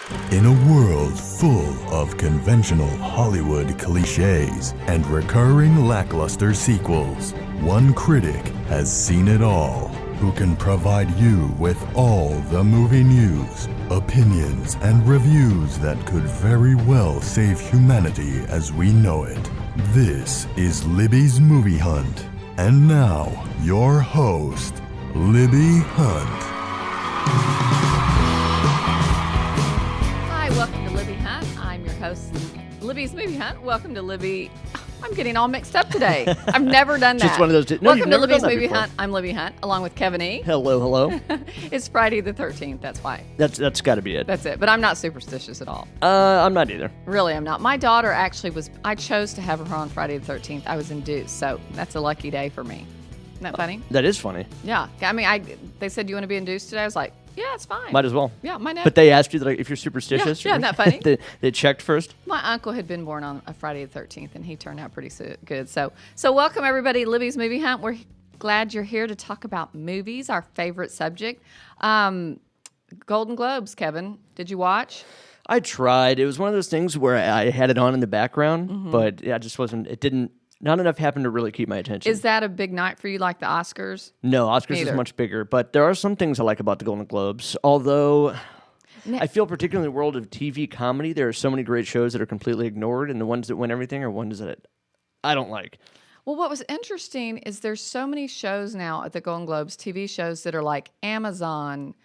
In a world full of conventional Hollywood cliches and recurring lackluster sequels, one critic has seen it all, who can provide you with all the movie news, opinions, and reviews that could very well save humanity as we know it. This is Libby's Movie Hunt. And now, your host, Libby Hunt. Hi, welcome to Libby Hunt. I'm your host, Libby's Movie Hunt. Welcome to Libby. I'm getting all mixed up today. I've never done that. Just one of those. No, welcome you've to never Libby's done that Movie before. Hunt. I'm Libby Hunt, along with Kevin E. Hello, hello. It's Friday the 13th. That's why. That's got to be it. That's it. But I'm not superstitious at all. I'm not either. Really, I'm not. My daughter actually was. I chose to have her on Friday the 13th. I was induced, so that's a lucky day for me. Isn't that funny? That is funny. Yeah. I mean, they said, "You want to be induced today?" I was like, "Yeah, it's fine." Might as well. Yeah, my nephew. But they asked you if you're superstitious. Yeah, isn't that funny? they checked first. My uncle had been born on a Friday the 13th, and he turned out pretty good. So welcome, everybody, to Libby's Movie Hunt. We're glad you're here to talk about movies, our favorite subject. Golden Globes, Kevin, did you watch? I tried. It was one of those things where I had it on in the background, but I just wasn't. It didn't. Not enough happened to really keep my attention. Is that a big night for you, like the Oscars? No, Oscars Neither. is much bigger, but there are some things I like about the Golden Globes. Although I feel particularly in the world of TV comedy, there are so many great shows that are completely ignored, and the ones that win everything are ones that I don't like. Well, what was interesting is there's so many shows now at the Golden Globes, TV shows that are like Amazon,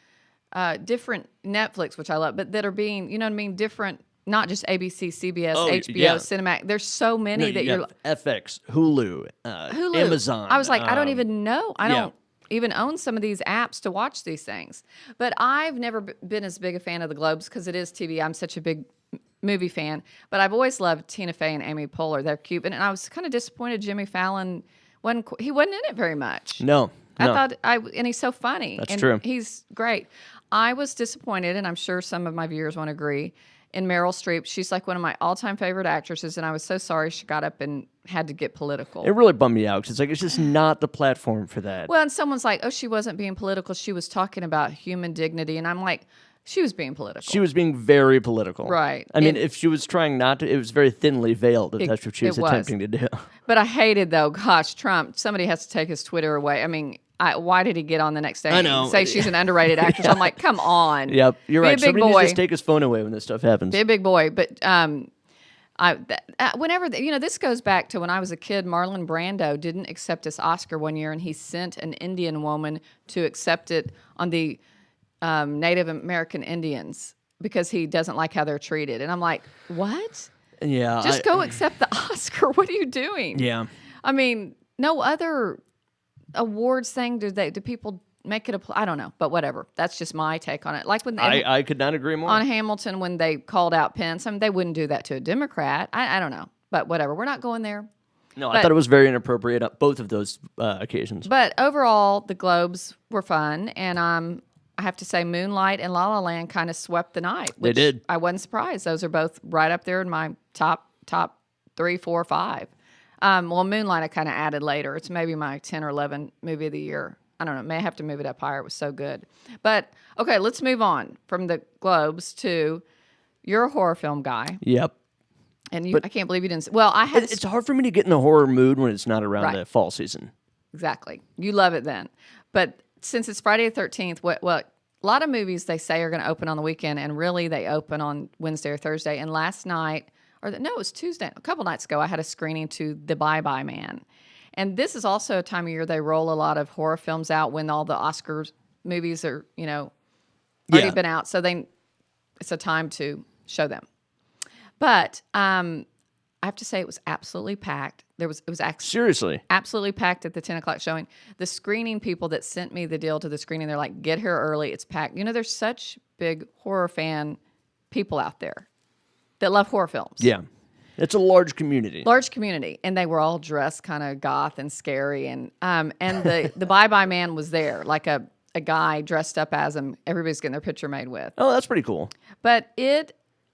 different Netflix, which I love, but that are being, you know what I mean, different. Not just ABC, CBS, HBO, yeah. Cinemax. There's so many that you're like, FX, Hulu, Amazon. I was like, I don't even know. I don't even own some of these apps to watch these things. But I've never been as big a fan of the Globes because it is TV. I'm such a big movie fan. But I've always loved Tina Fey and Amy Poehler. They're cute. And I was kind of disappointed Jimmy Fallon wasn't in it very much. No. And he's so funny. That's and true. He's great. I was disappointed, and I'm sure some of my viewers won't agree, in Meryl Streep. She's like one of my all-time favorite actresses, and I was so sorry she got up and had to get political. It really bummed me out because it's just not the platform for that. Well, and someone's like, oh, she wasn't being political. She was talking about human dignity. And I'm like, she was being political. She was being very political. Right. I mean, if she was trying not to, it was very thinly veiled if that's what she was attempting to do. But I hated, though, gosh, Trump, somebody has to take his Twitter away. I mean, why did he get on the next day and say she's an underrated actress? I'm like, come on. Yep, you're Be right. a big Somebody boy. needs to take his phone away when this stuff happens. Be a big boy. But whenever, this goes back to when I was a kid, Marlon Brando didn't accept his Oscar one year, and he sent an Indian woman to accept it on the Native American Indians because he doesn't like how they're treated. And I'm like, what? Yeah. Just go accept the Oscar. What are you doing? Yeah. I mean, no other awards thing do people make it I don't know, but whatever. That's just my take on it. Like when I could not agree more. on Hamilton when they called out Pence. I mean, they wouldn't do that to a Democrat. I don't know, but whatever. We're not going there. No, I thought it was very inappropriate on both of those occasions. But overall, the Globes were fun, and I have to say Moonlight and La La Land kind of swept the night. They did. I wasn't surprised. Those are both right up there in my top 3, 4, 5. Well, Moonlight I kind of added later. It's maybe my 10 or 11 movie of the year. I don't know. May have to move it up higher. It was so good. But, okay, let's move on from the Globes to you're a horror film guy. Yep. And I can't believe you didn't. Well, I had. It's hard for me to get in the horror mood when it's not around Right. the fall season. Exactly. You love it then. But since it's Friday the 13th, a lot of movies they say are going to open on the weekend, and really they open on Wednesday or Thursday. And last night, it was Tuesday, a couple nights ago, I had a screening to The Bye-Bye Man. And this is also a time of year they roll a lot of horror films out when all the Oscars movies are, already been out. So it's a time to show them. But I have to say it was absolutely packed. It was actually Seriously. absolutely packed at the 10 o'clock showing. The screening people that sent me the deal to the screening, they're like, get here early. It's packed. There's such big horror fan people out there that love horror films. Yeah. It's a large community. Large community. And they were all dressed kind of goth and scary. And the Bye-Bye Man was there, like a guy dressed up as him. Everybody's getting their picture made with. Oh, that's pretty cool. But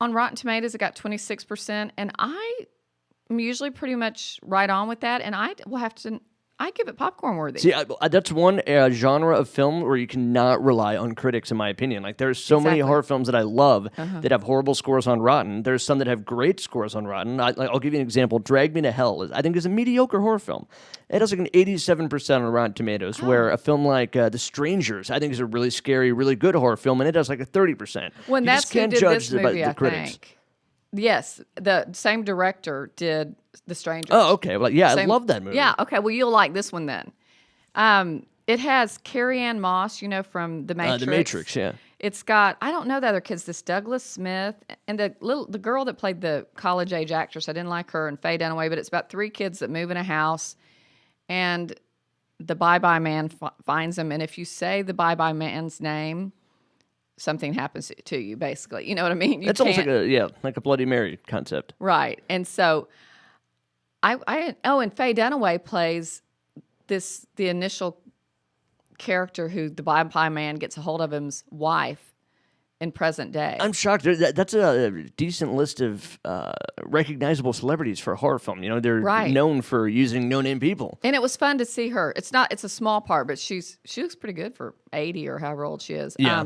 on Rotten Tomatoes, it got 26%. And I'm usually pretty much right on with that. And I give it popcorn worthy. See, that's one genre of film where you cannot rely on critics, in my opinion. Like, there's so many horror films that I love that have horrible scores on Rotten. There's some that have great scores on Rotten. I'll give you an example. Drag Me to Hell, I think, is a mediocre horror film. It has like an 87% on Rotten Tomatoes, where a film like The Strangers, I think, is a really scary, really good horror film, and it has like a 30%. When you that's just can't who did judge this movie, the I critics. think. Yes, the same director did The Strangers. Oh, okay. Well, yeah, I Same- love that movie. Yeah, okay. Well, you'll like this one then. It has Carrie-Anne Moss, from The Matrix. The Matrix, yeah. It's got, I don't know the other kids, this Douglas Smith and the girl that played the college age actress. I didn't like her, and Faye Dunaway, but it's about 3 kids that move in a house, and the bye-bye man finds them. And if you say the bye-bye man's name, something happens to you, basically. You know what I mean? It's almost like a Bloody Mary concept. Right. And so and Faye Dunaway plays the initial character who the bye-bye man gets a hold of him's wife in present day. I'm shocked. That's a decent list of recognizable celebrities for a horror film. They're known for using no-name people. And it was fun to see her. It's a small part, but she looks pretty good for 80 or however old she is. Yeah.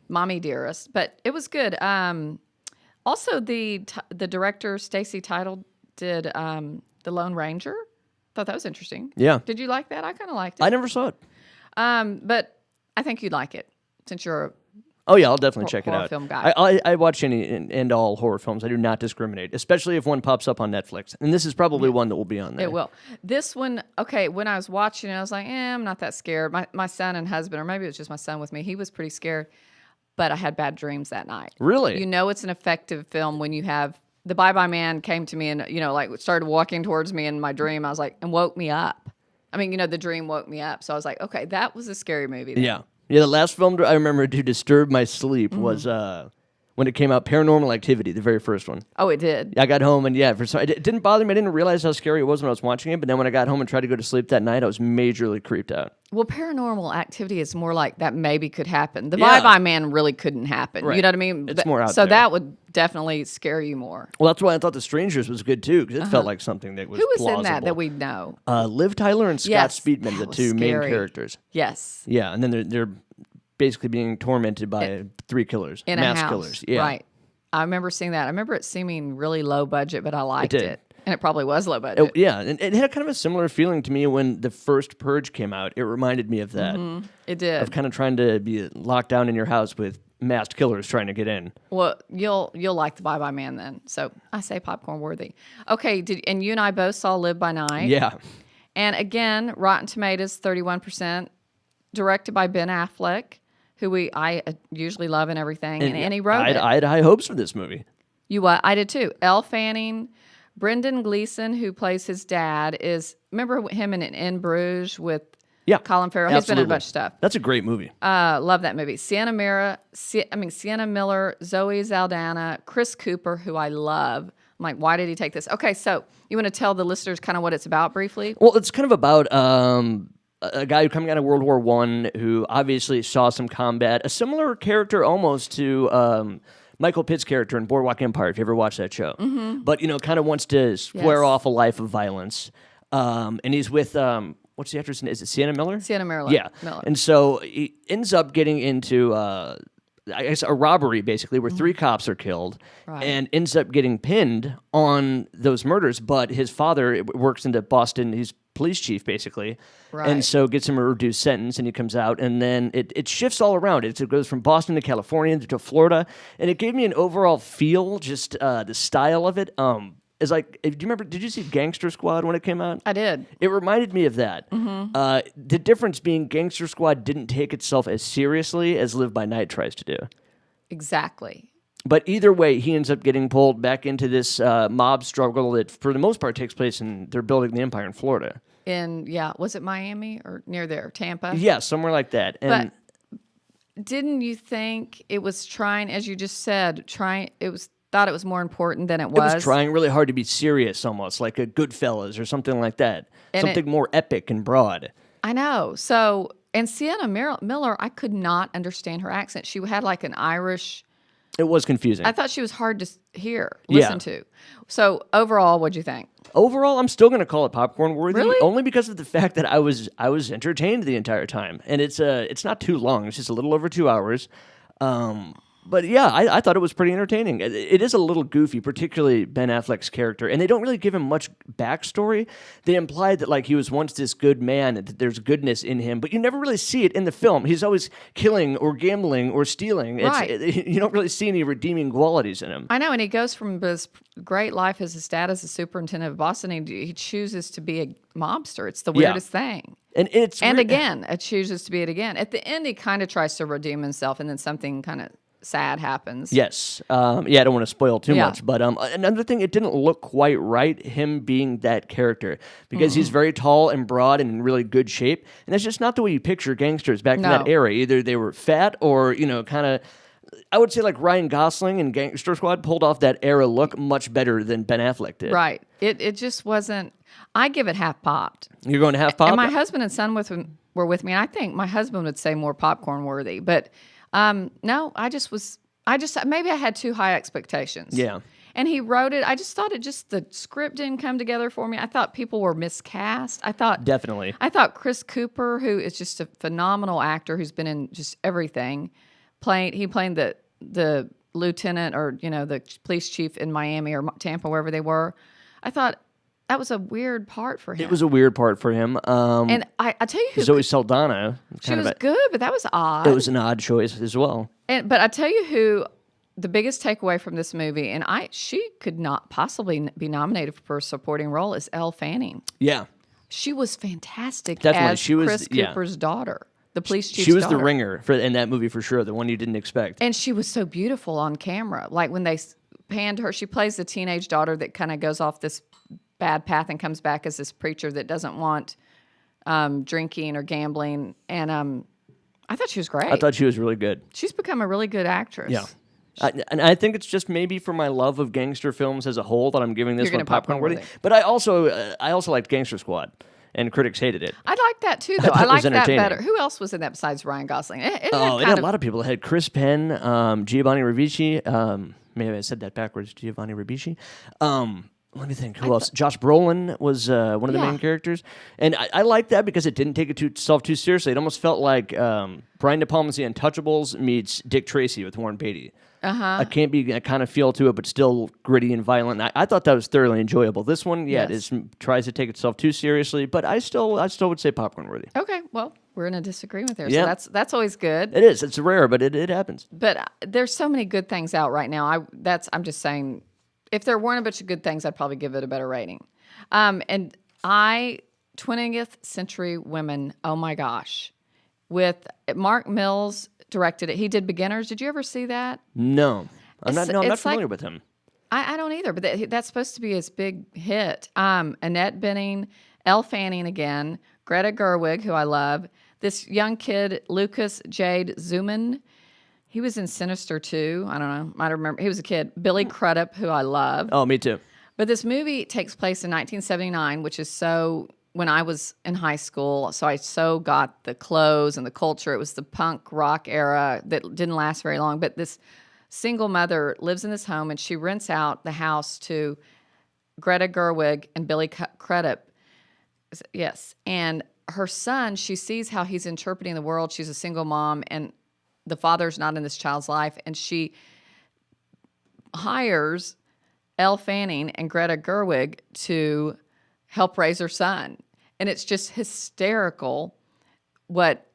Mommy Dearest. But it was good. Also, the director, Stacy Title, did The Lone Ranger. Thought that was interesting. Yeah. Did you like that? I kind of liked it. I never saw it. But I think you'd like it since you're Oh, yeah, I'll definitely check it horror out. film guy. I watch any and all horror films. I do not discriminate, especially if one pops up on Netflix. And this is probably one that will be on there. It will. This one, okay, when I was watching it, I was like, I'm not that scared. My son and husband, or maybe it was just my son with me, he was pretty scared. But I had bad dreams that night. Really? It's an effective film when you have... The bye-bye man came to me and, started walking towards me in my dream. I was like, and woke me up. I mean, the dream woke me up. So I was like, okay, that was a scary movie then. Yeah. Yeah, the last film I remember to disturb my sleep was when it came out, Paranormal Activity, the very first one. Oh, it did? I got home and it didn't bother me. I didn't realize how scary it was when I was watching it. But then when I got home and tried to go to sleep that night, I was majorly creeped out. Well, Paranormal Activity is more like that maybe could happen. The bye-bye man really couldn't happen. Right. You know what I mean? It's more out so there. that would definitely scare you more. Well, that's why I thought The Strangers was good, too, because it felt like something that was Who was plausible. in that we'd know? Liv Tyler and Scott Yes, Speedman, the that was two main scary. characters. Yes. Yeah, and then they're basically being tormented by 3 killers, In mass a house. killers. Yeah. Right. I remember seeing that. I remember it seeming really low budget, but I liked did. it. And it probably was low budget. Yeah, and it had kind of a similar feeling to me when the first Purge came out. It reminded me of that. It did. Of kind of trying to be locked down in your house with masked killers trying to get in. Well, you'll like the Bye-Bye Man then. So I say popcorn worthy. Okay, and you and I both saw Live by Night. Yeah. And again, Rotten Tomatoes 31%, directed by Ben Affleck, who I usually love and everything, and he wrote it. I had high hopes for this movie. You what? I did too. Elle Fanning, Brendan Gleeson, who plays his dad, remember him in Bruges with Colin Farrell? He's been in a bunch of stuff. That's a great movie. Love that movie. Sienna Miller, Zoe Saldana, Chris Cooper, who I love. I'm like, why did he take this? Okay, so you want to tell the listeners kind of what it's about briefly? Well, it's kind of about a guy who coming out of World War I who obviously saw some combat. A similar character almost to Michael Pitt's character in Boardwalk Empire, if you ever watched that show. Mm-hmm. But, kind of wants to square off a life of violence. And he's with... what's the actress name? Is it Sienna Miller? Sienna Miller. Yeah. Miller. And so he ends up getting into, I guess, a robbery, basically, where 3 cops are killed and ends up getting pinned on those murders. But his father works into Boston. He's police chief, basically. Right. And so gets him a reduced sentence, and he comes out. And then it shifts all around. It goes from Boston to California to Florida. And it gave me an overall feel, just the style of it. It's like, do you remember, did you see Gangster Squad when it came out? I did. It reminded me of that. Mm-hmm. The difference being Gangster Squad didn't take itself as seriously as Live by Night tries to do. Exactly. But either way, he ends up getting pulled back into this mob struggle that, for the most part, takes place in, they're building the empire in Florida. Was it Miami or near there, Tampa? Yeah, somewhere like that. And but didn't you think it was trying, as you just said, thought it was more important than it was? It was trying really hard to be serious, almost like a Goodfellas or something like that. And something more epic and broad. I know. So, and Sienna Miller, I could not understand her accent. She had like an Irish It was confusing. I thought she was hard to Yeah. listen to. So overall, what'd you think? Overall, I'm still going to call it popcorn worthy, Really? only because of the fact that I was entertained the entire time, and it's not too long. It's just a little over 2 hours. But yeah, I thought it was pretty entertaining. It is a little goofy, particularly Ben Affleck's character, and they don't really give him much backstory. They imply that like he was once this good man and that there's goodness in him, but you never really see it in the film. He's always killing or gambling or stealing. Right. You don't really see any redeeming qualities in him. I know, and he goes from this great life as his dad as the superintendent of Boston, and he chooses to be a mobster. It's the weirdest thing. And Again, it chooses to be it again. At the end, he kind of tries to redeem himself, and then something kind of sad happens. Yes. I don't want to spoil too Yeah. much, but another thing, it didn't look quite right, him being that character, because he's very tall and broad and in really good shape, and that's just not the way you picture gangsters back in that era. Either they were fat or, kind of, I would say like Ryan Gosling in Gangster Squad pulled off that era look much better than Ben Affleck did. Right. It just wasn't. I give it half popped. You're going to half pop? And my husband and son were with me, and I think my husband would say more popcorn worthy, but no, maybe I had too high expectations. Yeah. And he wrote it. I just thought the script didn't come together for me. I thought people were miscast. Definitely. I thought Chris Cooper, who is just a phenomenal actor, who's been in just everything, played the lieutenant or, the police chief in Miami or Tampa, wherever they were. I thought that was a weird part for him. It was a weird part for him. And I tell you who... Zoe Saldana. She was good, but that was odd. It was an odd choice as well. But I tell you who, the biggest takeaway from this movie, and she could not possibly be nominated for a supporting role, is Elle Fanning. Yeah. She was fantastic Definitely. as She was, Chris Cooper's daughter, the police chief's She was daughter. the ringer in that movie for sure, the one you didn't expect. And she was so beautiful on camera. Like when they panned her, she plays the teenage daughter that kind of goes off this bad path and comes back as this preacher that doesn't want drinking or gambling. And I thought she was great. I thought she was really good. She's become a really good actress. Yeah. And I think it's just maybe for my love of gangster films as a whole that I'm giving this You're one gonna popcorn popcorn worthy. worthy. But I also liked Gangster Squad, and critics hated it. I like that too, though. thought I it was like that entertaining. better. Who else was in that besides Ryan Gosling? It It had a lot of people. It had Chris Penn, Giovanni Ribisi. Maybe I said that backwards. Giovanni Ribisi. Let me think. Who else? Josh Brolin was one of the main characters, and I like that because it didn't take itself too seriously. It almost felt like Brian De Palma's The Untouchables meets Dick Tracy with Warren Beatty. A campy kind of feel to it, but still gritty and violent. I thought that was thoroughly enjoyable. This one, it tries to take itself too seriously, but I still would say popcorn worthy. Okay, well, we're in a disagreement there, Yeah. so that's always good. It is. It's rare, but it happens. But there's so many good things out right now. I'm just saying, if there weren't a bunch of good things, I'd probably give it a better rating. 20th Century Women, oh my gosh. With Mark Mills directed it. He did Beginners. Did you ever see that? No. I'm not It's familiar like- with him. I don't either, but that's supposed to be his big hit. Annette Bening, Elle Fanning again, Greta Gerwig, who I love, this young kid, Lucas Jade Zuman. He was in Sinister too. I don't know. Might remember. He was a kid. Billy Crudup, who I love. Oh, me too. But this movie takes place in 1979, which is when I was in high school, so I got the clothes and the culture. It was the punk rock era that didn't last very long. But this single mother lives in this home, and she rents out the house to Greta Gerwig and Billy Crudup. Yes. And her son, she sees how he's interpreting the world. She's a single mom, and the father's not in this child's life, and she hires Elle Fanning and Greta Gerwig to help raise her son. And it's just hysterical what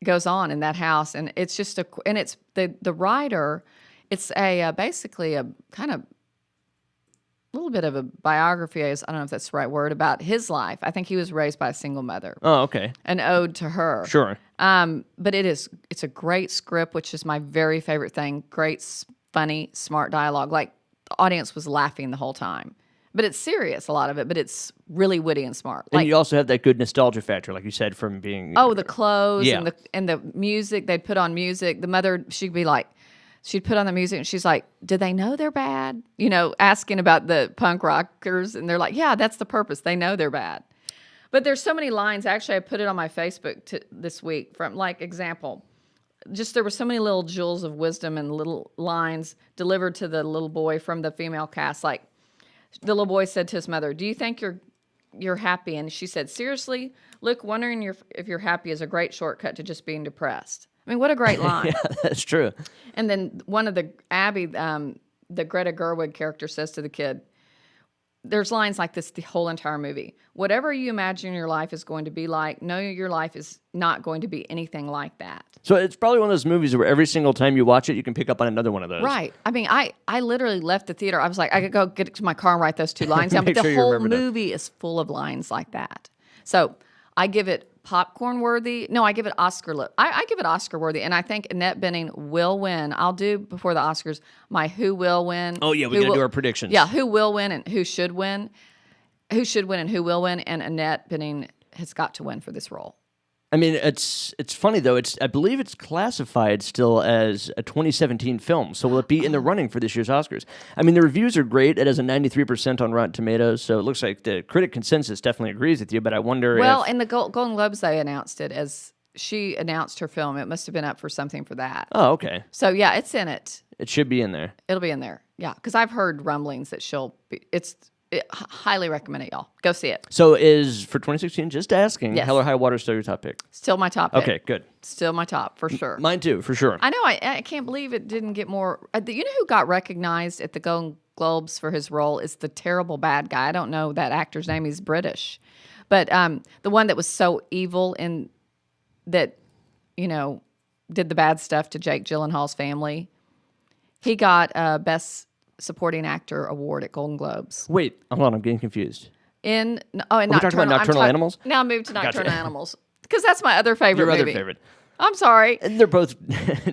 goes on in that house. And it's just it's the writer, it's basically a kind of little bit of a biography, I don't know if that's the right word, about his life. I think he was raised by a single mother. Oh, okay. An ode to her. Sure. But it's a great script, which is my very favorite thing. Great, funny, smart dialogue. Like the audience was laughing the whole time. But it's serious, a lot of it, but it's really witty and smart. And you also have that good nostalgia factor, like you said, from being... Oh, the clothes Yeah. and the music. They'd put on music. The mother, she'd put on the music and she's like, do they know they're bad? Asking about the punk rockers. And they're like, yeah, that's the purpose. They know they're bad. But there's so many lines. Actually, I put it on my Facebook this week from, like, example. just there were so many little jewels of wisdom and little lines delivered to the little boy from the female cast. Like the little boy said to his mother, "Do you think you're happy?" And she said, "Seriously, look, wondering if you're happy is a great shortcut to just being depressed." I mean, what a great line. Yeah, that's true. And then one of the Abby, the Greta Gerwig character says to the kid, there's lines like this the whole entire movie. Whatever you imagine your life is going to be like, know your life is not going to be anything like that. So it's probably one of those movies where every single time you watch it, you can pick up on another one of those. Right. I mean, I literally left the theater. I was like, I could go get to my car and write those 2 lines down. But the whole movie is full of lines like that. So I give it popcorn worthy. No, I give it Oscar. I give it Oscar worthy, and I think Annette Bening will win. I'll do before the Oscars my who will win. Oh yeah, we got to do our predictions. Yeah, who will win and who should win, and who will win. And Annette Bening has got to win for this role. I mean, it's funny though. I believe it's classified still as a 2017 film. So will it be in the running for this year's Oscars? I mean, the reviews are great. It has a 93% on Rotten Tomatoes, so it looks like the critic consensus definitely agrees with you. But I wonder. Well, in the Golden Globes, they announced it as she announced her film. It must have been up for something for that. Oh, okay. So yeah, it's in it. It should be in there. It'll be in there. Yeah, because I've heard rumblings that she'll be. Highly recommend it, y'all. Go see it. So is for 2016, just asking, Yes. Hell or High Water still your top pick? Still my top pick. Okay, good. Still my top, for sure. Mine too, for sure. I know. I can't believe it didn't get more. You know who got recognized at the Golden Globes for his role is the terrible bad guy. I don't know that actor's name. He's British. But the one that was so evil and that, did the bad stuff to Jake Gyllenhaal's family, he got Best Supporting Actor award at Golden Globes. Wait, hold on, I'm getting confused. In we talking about Nocturnal Animals? Now I moved to Nocturnal Gotcha. Animals because that's my other favorite Your other movie. favorite. I'm sorry. And they're both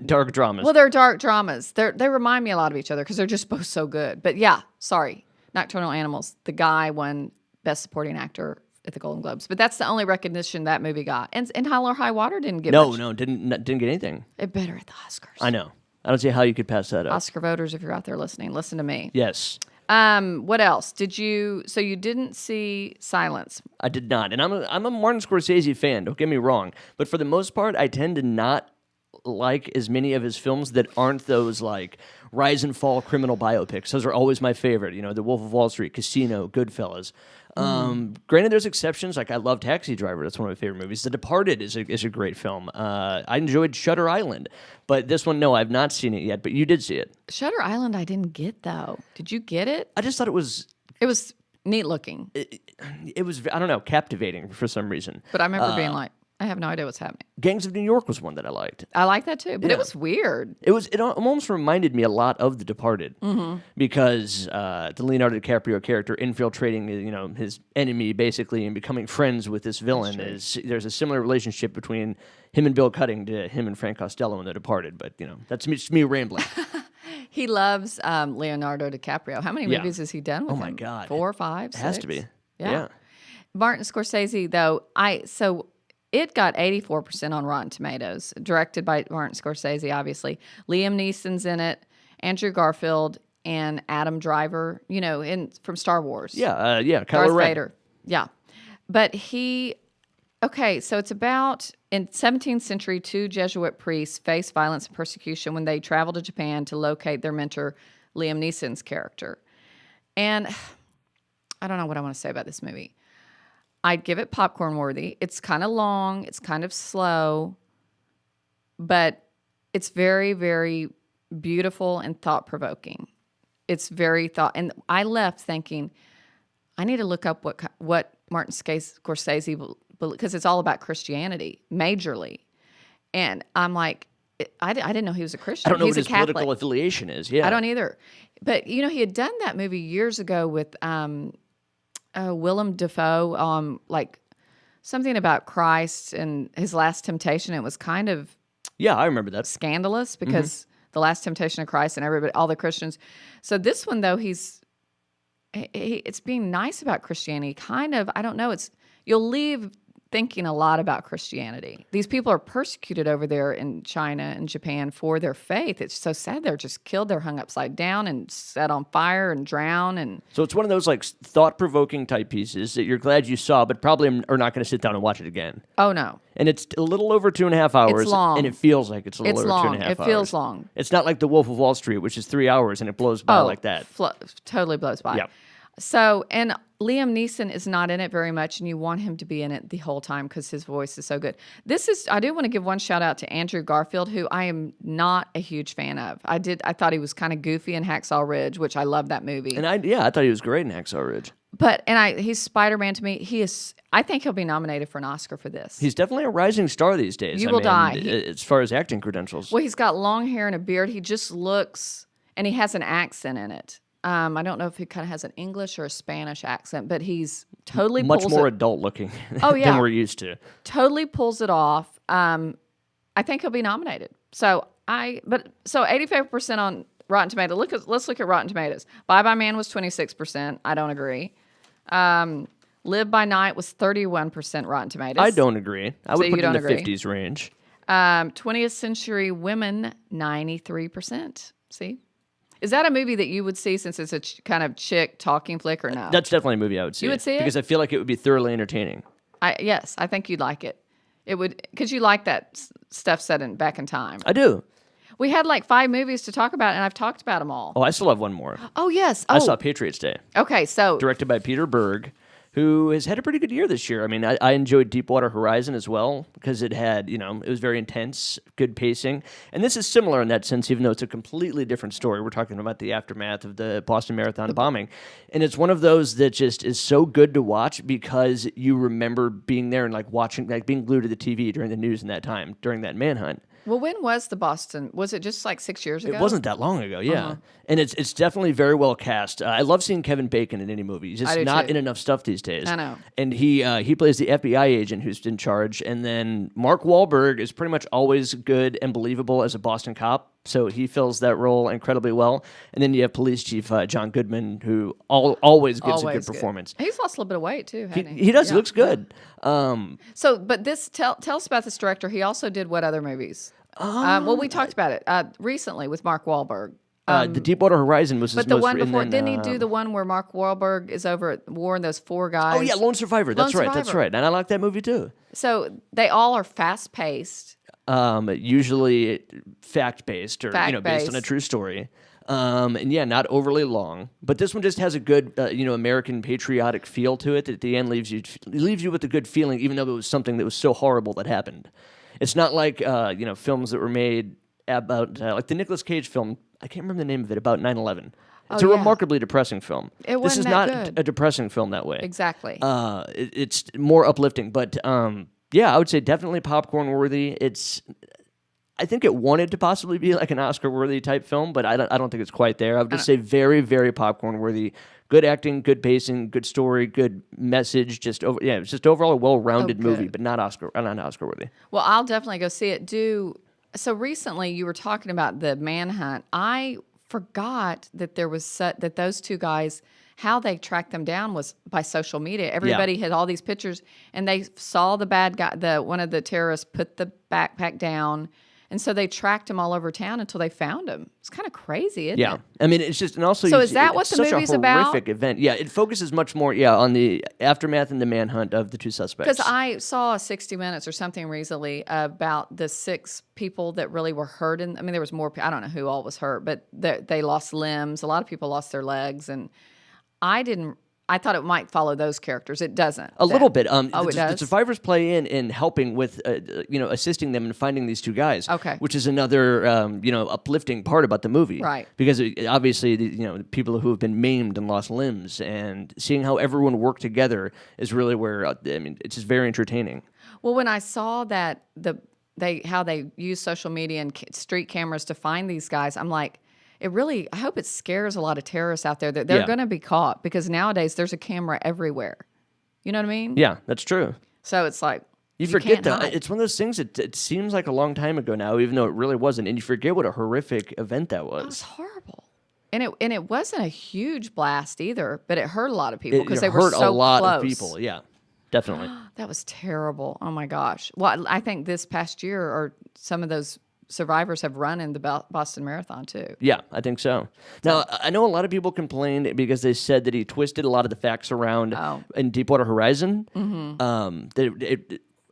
dark dramas. Well, they're dark dramas. They remind me a lot of each other because they're just both so good. But yeah, sorry, Nocturnal Animals. The guy won Best Supporting Actor at the Golden Globes, but that's the only recognition that movie got. And Hell or High Water didn't get much. No, didn't get anything. It better at the Oscars. I know. I don't see how you could pass that up. Oscar voters, if you're out there listening, listen to me. Yes. What else did you? So you didn't see Silence? I did not, and I'm a Martin Scorsese fan. Don't get me wrong, but for the most part, I tend to not like as many of his films that aren't those like rise and fall criminal biopics. Those are always my favorite. The Wolf of Wall Street, Casino, Goodfellas. Granted, there's exceptions. Like I love Taxi Driver. That's one of my favorite movies. The Departed is a great film. I enjoyed Shutter Island, but this one, no, I've not seen it yet. But you did see it. Shutter Island, I didn't get though. Did you get it? I just thought it was neat looking. It was, I don't know, captivating for some reason. But I remember being like, I have no idea what's happening. Gangs of New York was one that I liked. I like that too, but it was weird. It almost reminded me a lot of The Departed because the Leonardo DiCaprio character infiltrating his enemy basically and becoming friends with this villain there's a similar relationship between him and Bill Cutting to him and Frank Costello in The Departed. But that's just me rambling. He loves Leonardo DiCaprio. How many movies has he done with him? Oh my God, 4 or 5, 6? It has to be. Yeah. Martin Scorsese though, it got 84% on Rotten Tomatoes, directed by Martin Scorsese, obviously. Liam Neeson's in it, Andrew Garfield, and Adam Driver, from Star Wars. Yeah, Kylo Darth Ren. Vader. Yeah. But so it's about, in 17th century, 2 Jesuit priests face violence and persecution when they travel to Japan to locate their mentor, Liam Neeson's character. And I don't know what I want to say about this movie. I'd give it popcorn worthy. It's kind of long. It's kind of slow. But it's very, very beautiful and thought-provoking. It's very and I left thinking, I need to look up what Martin Scorsese, because it's all about Christianity, majorly. And I'm like, I didn't know he was a Christian. I don't know He's what his Catholic. political affiliation is. Yeah, I don't either. But, he had done that movie years ago with Willem Dafoe, like something about Christ and his last temptation. It was kind of I remember that. Scandalous because the last temptation of Christ and all the Christians. So this one though, it's being nice about Christianity. Kind of, I don't know. You'll leave thinking a lot about Christianity. These people are persecuted over there in China and Japan for their faith. It's so sad. They're just killed. They're hung upside down and set on fire and drowned. And so it's one of those like thought-provoking type pieces that you're glad you saw, but probably are not going to sit down and watch it again. Oh, no. And it's a little over 2.5 hours. It's long. And it feels like it's a little over long. 2.5 hours. It feels long. It's not like The Wolf of Wall Street, which is 3 hours and it blows by like that. Totally blows by. Yeah. So, and Liam Neeson is not in it very much, and you want him to be in it the whole time because his voice is so good. I do want to give one shout out to Andrew Garfield, who I am not a huge fan of. I thought he was kind of goofy in Hacksaw Ridge, which I love that movie. And I thought he was great in Hacksaw Ridge. But he's Spider-Man to me. I think he'll be nominated for an Oscar for this. He's definitely a rising star these days. You will die. As far as acting credentials. Well, he's got long hair and a beard. He just looks, and he has an accent in it. I don't know if he kind of has an English or a Spanish accent, but he's totally much more adult looking than we're used to. Totally pulls it off. I think he'll be nominated. So 85% on Rotten Tomatoes. Let's look at Rotten Tomatoes. Bye Bye Man was 26%. I don't agree. Live by Night was 31% Rotten Tomatoes. I don't agree. I would put it in the agree. 50s range. 20th Century Women, 93%. See? Is that a movie that you would see since it's a kind of chick talking flick or no? That's definitely a movie I would see. You would see it? Because I feel like it would be thoroughly entertaining. Yes, I think you'd like it. It would, because you like that stuff set back in time. I do. We had like 5 movies to talk about, and I've talked about them all. Oh, I still have one more. Oh, yes. I saw Patriots Day. Okay, so. Directed by Peter Berg, who has had a pretty good year this year. I mean, I enjoyed Deepwater Horizon as well because it had, it was very intense, good pacing. And this is similar in that sense, even though it's a completely different story. We're talking about the aftermath of the Boston Marathon bombing. And it's one of those that just is so good to watch because you remember being there and like watching, like being glued to the TV during the news in that time, during that manhunt. Well, when was the Boston? Was it just like 6 years ago? It wasn't that long ago, yeah. And it's definitely very well cast. I love seeing Kevin Bacon in any movie. He's just not in enough stuff these days. I know. And he plays the FBI agent who's in charge. And then Mark Wahlberg is pretty much always good and believable as a Boston cop. So he fills that role incredibly well. And then you have Police Chief John Goodman, who always gives a good performance. He's lost a little bit of weight, too, hasn't he? He does. He looks good. But tell us about this director. He also did what other movies? Well, we talked about it recently with Mark Wahlberg. The Deepwater Horizon was his most... But the one before, didn't he do the one where Mark Wahlberg is over at war and those 4 guys? Oh, yeah, Lone Survivor. That's right. And I like that movie, too. So they all are fast-paced. Usually fact-based or based on a true story. And yeah, not overly long. But this one just has a good, American patriotic feel to it that at the end leaves you with a good feeling, even though it was something that was so horrible that happened. It's not like, films that were made about, like the Nicolas Cage film, I can't remember the name of it, about 9/11. It's a remarkably depressing film. This is not a depressing film that way. Exactly. It's more uplifting. But, I would say definitely popcorn worthy. I think it wanted to possibly be like an Oscar-worthy type film, but I don't think it's quite there. I would just say very, very popcorn-worthy. Good acting, good pacing, good story, good message. It's just overall a well-rounded movie, but not Oscar-worthy. Well, I'll definitely go see it. So recently you were talking about the manhunt. I forgot that there was that those 2 guys, how they tracked them down was by social media. Everybody had all these pictures, and they saw the bad guy, one of the terrorists put the backpack down. And so they tracked him all over town until they found him. It's kind of crazy, isn't it? Yeah. I mean, it's just, and also... So is that what the movie's about? Such a horrific event. Yeah, it focuses much more, on the aftermath and the manhunt of the 2 suspects. Because I saw 60 Minutes or something recently about the 6 people that really were hurt. There was more, I don't know who all was hurt, but they lost limbs. A lot of people lost their legs. And I thought it might follow those characters. It doesn't. A little bit. It does? The survivors play in helping with, assisting them in finding these 2 guys. Okay. Which is another, uplifting part about the movie. Right. Because obviously, the people who have been maimed and lost limbs, and seeing how everyone worked together is really where, it's just very entertaining. Well, when I saw that how they use social media and street cameras to find these guys, I'm like, I hope it scares a lot of terrorists out there that they're going to be caught, because nowadays there's a camera everywhere. You know what I mean? Yeah, that's true. So it's like, you forget that. It's one of those things that it seems like a long time ago now, even though it really wasn't. And you forget what a horrific event that was. It was horrible. And it wasn't a huge blast either, but it hurt a lot of people because they were so close. It hurt a lot of people, yeah. definitely. That was terrible. Oh my gosh. Well, I think this past year, or some of those survivors have run in the Boston Marathon too. Yeah, I think so. Now, I know a lot of people complained because they said that he twisted a lot of the facts around in Deepwater Horizon.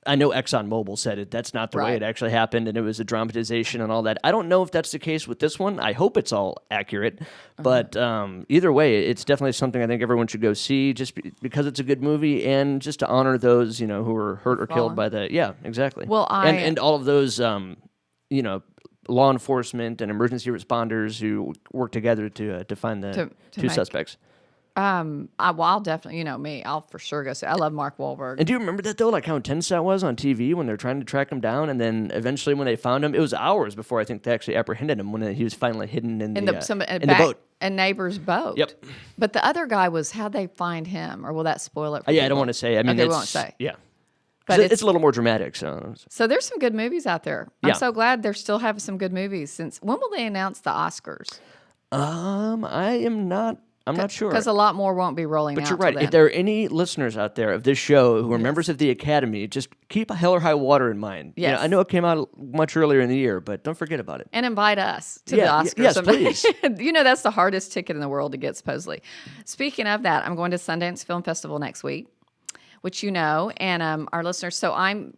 I know ExxonMobil said it. That's not the way it actually happened, and it was a dramatization and all that. I don't know if that's the case with this one. I hope it's all accurate. But either way, it's definitely something I think everyone should go see, just because it's a good movie and just to honor those, you know, who were hurt or killed by the... Yeah, exactly. Well, and all of those, you know, law enforcement and emergency responders who work together to find the two suspects. I'll definitely, you know me, I'll for sure go see. I love Mark Wahlberg. And do you remember that though? Like how intense that was on TV when they're trying to track him down, and then eventually when they found him, it was hours before I think they actually apprehended him when he was finally hidden in the boat. A neighbor's boat. Yep. But the other guy was, how'd they find him? Or will that spoil it for I don't want to say. I mean, we won't say. Yeah. But it's a little more dramatic. So there's some good movies out there. I'm so glad they're still having some good movies. Since when will they announce the Oscars? I'm not sure. Because a lot more won't be rolling out. But you're right. If there are any listeners out there of this show who are members of the Academy, just keep a Hell or High Water in mind. Yes. You know, I know it came out much earlier in the year, but don't forget about it. And invite us to the Oscars. Yes, please. You know, that's the hardest ticket in the world to get, supposedly. Speaking of that, I'm going to Sundance Film Festival next week, which you know, and our listeners. So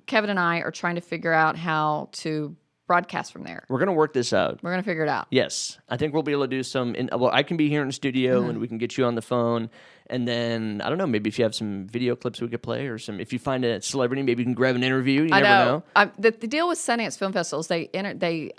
Kevin and I are trying to figure out how to broadcast from there. We're going to work this out. We're going to figure it out. Yes. I think we'll be able to do some... I can be here in the studio and we can get you on the phone. And then, I don't know, maybe if you have some video clips we could play or some... If you find a celebrity, maybe you can grab an interview. You never know. The deal with Sundance Film Festivals, they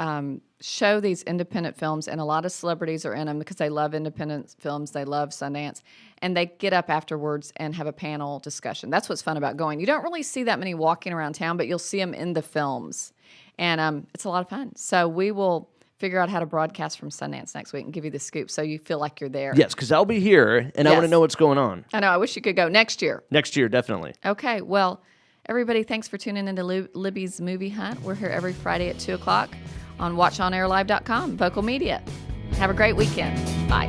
show these independent films, and a lot of celebrities are in them because they love independent films. They love Sundance. And they get up afterwards and have a panel discussion. That's what's fun about going. You don't really see that many walking around town, but you'll see them in the films. And it's a lot of fun. So we will figure out how to broadcast from Sundance next week and give you the scoop so you feel like you're there. Yes, because I'll be here, and I want to know what's going on. I know. I wish you could go next year. Next year, definitely. Okay. Well, everybody, thanks for tuning into Libby's Movie Hunt. We're here every Friday at 2 o'clock on watchonairlive.com, Vocal Media. Have a great weekend. Bye.